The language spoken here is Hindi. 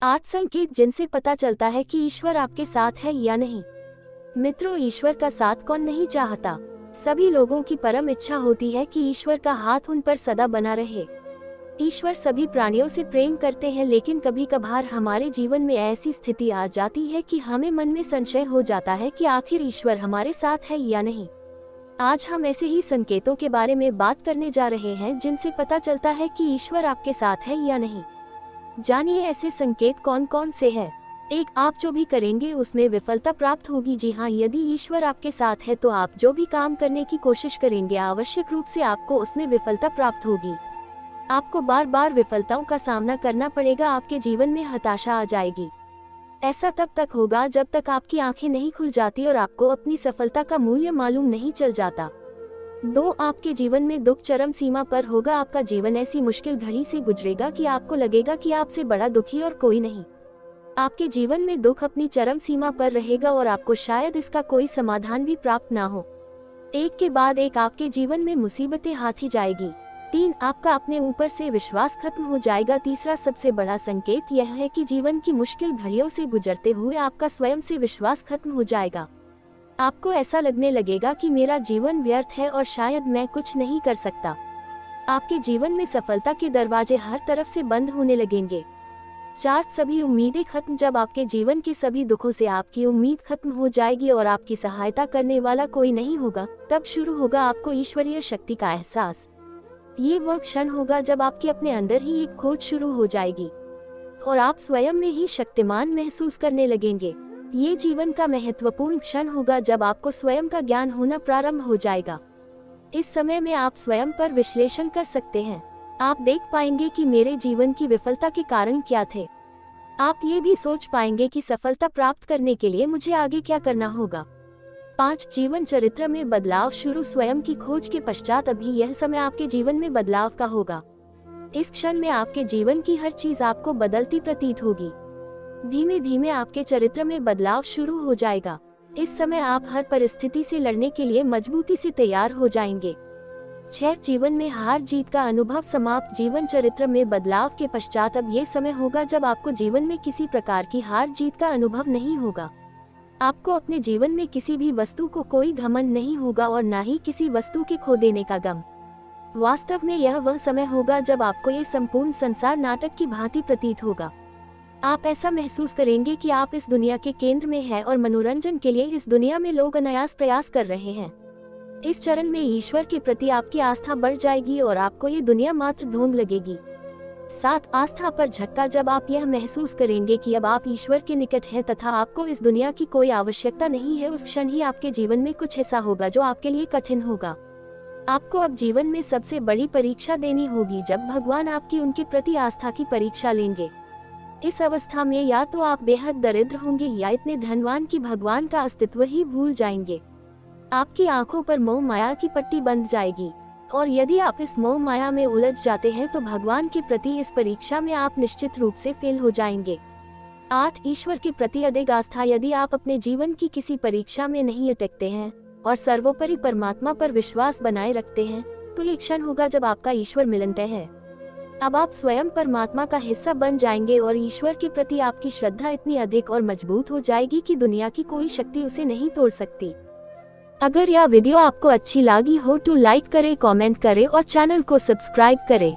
8 संकेत जिनसे पता चलता है कि ईश्वर आपके साथ है या नहीं। मित्रों, ईश्वर का साथ कौन नहीं चाहता। सभी लोगों की परम इच्छा होती है कि ईश्वर का हाथ उन पर सदा बना रहे। ईश्वर सभी प्राणियों से प्रेम करते हैं, लेकिन कभी कभार हमारे जीवन में ऐसी स्थिति आ जाती है कि हमें मन में संशय हो जाता है कि आखिर ईश्वर हमारे साथ है या नहीं। आज हम ऐसे ही संकेतों के बारे में बात करने जा रहे हैं जिनसे पता चलता है कि ईश्वर आपके साथ है या नहीं। जानिए ऐसे संकेत कौन कौन से हैं। 1. आप जो भी करेंगे उसमें विफलता प्राप्त होगी। जी हाँ, यदि ईश्वर आपके साथ है तो आप जो भी काम करने की कोशिश करेंगे आवश्यक रूप से आपको उसमें विफलता प्राप्त होगी। आपको बार बार विफलताओं का सामना करना पड़ेगा, आपके जीवन में हताशा आ जाएगी। ऐसा तब तक होगा जब तक आपकी आंखें नहीं खुल जाती और आपको अपनी सफलता का मूल्य मालूम नहीं चल जाता। 2. आपके जीवन में दुख चरम सीमा पर होगा। आपका जीवन ऐसी मुश्किल घड़ी से गुजरेगा कि आपको लगेगा कि आपसे बड़ा दुखी और कोई नहीं। आपके जीवन में दुख अपनी चरम सीमा पर रहेगा और आपको शायद इसका कोई समाधान भी प्राप्त ना हो। एक के बाद एक आपके जीवन में मुसीबतें हाथी जाएगी। 3. आपका अपने ऊपर से विश्वास खत्म हो जाएगा। तीसरा सबसे बड़ा संकेत यह है कि जीवन की मुश्किल घड़ियों से गुजरते हुए आपका स्वयं से विश्वास खत्म हो जाएगा। आपको ऐसा लगने लगेगा कि मेरा जीवन व्यर्थ है और शायद मैं कुछ नहीं कर सकता। आपके जीवन में सफलता के दरवाजे हर तरफ से बंद होने लगेंगे। 4. सभी उम्मीदें खत्म। जब आपके जीवन के सभी दुखों से आपकी उम्मीद खत्म हो जाएगी और आपकी सहायता करने वाला कोई नहीं होगा, तब शुरू होगा आपको ईश्वरीय शक्ति का एहसास। ये वह क्षण होगा जब आपके अपने अंदर ही एक खोज शुरू हो जाएगी और आप स्वयं में ही शक्तिमान महसूस करने लगेंगे। ये जीवन का महत्वपूर्ण क्षण होगा जब आपको स्वयं का ज्ञान होना प्रारंभ हो जाएगा। इस समय में आप स्वयं पर विश्लेषण कर सकते हैं। आप देख पाएंगे कि मेरे जीवन की विफलता के कारण क्या थे। आप ये भी सोच पाएंगे कि सफलता प्राप्त करने के लिए मुझे आगे क्या करना होगा। 5. जीवन चरित्र में बदलाव शुरू। स्वयं की खोज के पश्चात अभी यह समय आपके जीवन में बदलाव का होगा। इस क्षण में आपके जीवन की हर चीज आपको बदलती प्रतीत होगी। धीमे धीमे आपके चरित्र में बदलाव शुरू हो जाएगा। इस समय आप हर परिस्थिति से लड़ने के लिए मजबूती से तैयार हो जाएंगे। 6. जीवन में हार जीत का अनुभव समाप्त। जीवन चरित्र में बदलाव के पश्चात अब ये समय होगा जब आपको जीवन में किसी प्रकार की हार जीत का अनुभव नहीं होगा। आपको अपने जीवन में किसी भी वस्तु को कोई घमंड नहीं होगा और न ही किसी वस्तु के खो देने का गम। वास्तव में यह वह समय होगा जब आपको ये संपूर्ण संसार नाटक की भांति प्रतीत होगा। आप ऐसा महसूस करेंगे कि आप इस दुनिया के केंद्र में हैं और मनोरंजन के लिए इस दुनिया में लोग अनायास प्रयास कर रहे हैं। इस चरण में ईश्वर के प्रति आपकी आस्था बढ़ जाएगी और आपको ये दुनिया मात्र ढोंग लगेगी। 7. आस्था पर झटका। जब आप यह महसूस करेंगे कि अब आप ईश्वर के निकट हैं तथा आपको इस दुनिया की कोई आवश्यकता नहीं है, उस क्षण ही आपके जीवन में कुछ ऐसा होगा जो आपके लिए कठिन होगा। आपको अब जीवन में सबसे बड़ी परीक्षा देनी होगी जब भगवान आपकी उनके प्रति आस्था की परीक्षा लेंगे। इस अवस्था में या तो आप बेहद दरिद्र होंगे या इतने धनवान कि भगवान का अस्तित्व ही भूल जाएंगे। आपकी आंखों पर मोह माया की पट्टी बंध जाएगी और यदि आप इस मोह माया में उलझ जाते हैं तो भगवान के प्रति इस परीक्षा में आप निश्चित रूप से फेल हो जाएंगे। 8. ईश्वर के प्रति अडिग आस्था। यदि आप अपने जीवन की किसी परीक्षा में नहीं अटकते हैं और सर्वोपरि परमात्मा पर विश्वास बनाए रखते हैं, तो ये क्षण होगा जब आपका ईश्वर मिलन तय है। अब आप स्वयं परमात्मा का हिस्सा बन जाएंगे और ईश्वर के प्रति आपकी श्रद्धा इतनी अधिक और मजबूत हो जाएगी कि दुनिया की कोई शक्ति उसे नहीं तोड़ सकती। अगर यह वीडियो आपको अच्छी लगी हो तो लाइक करें, कमेंट करें और चैनल को सब्सक्राइब करें।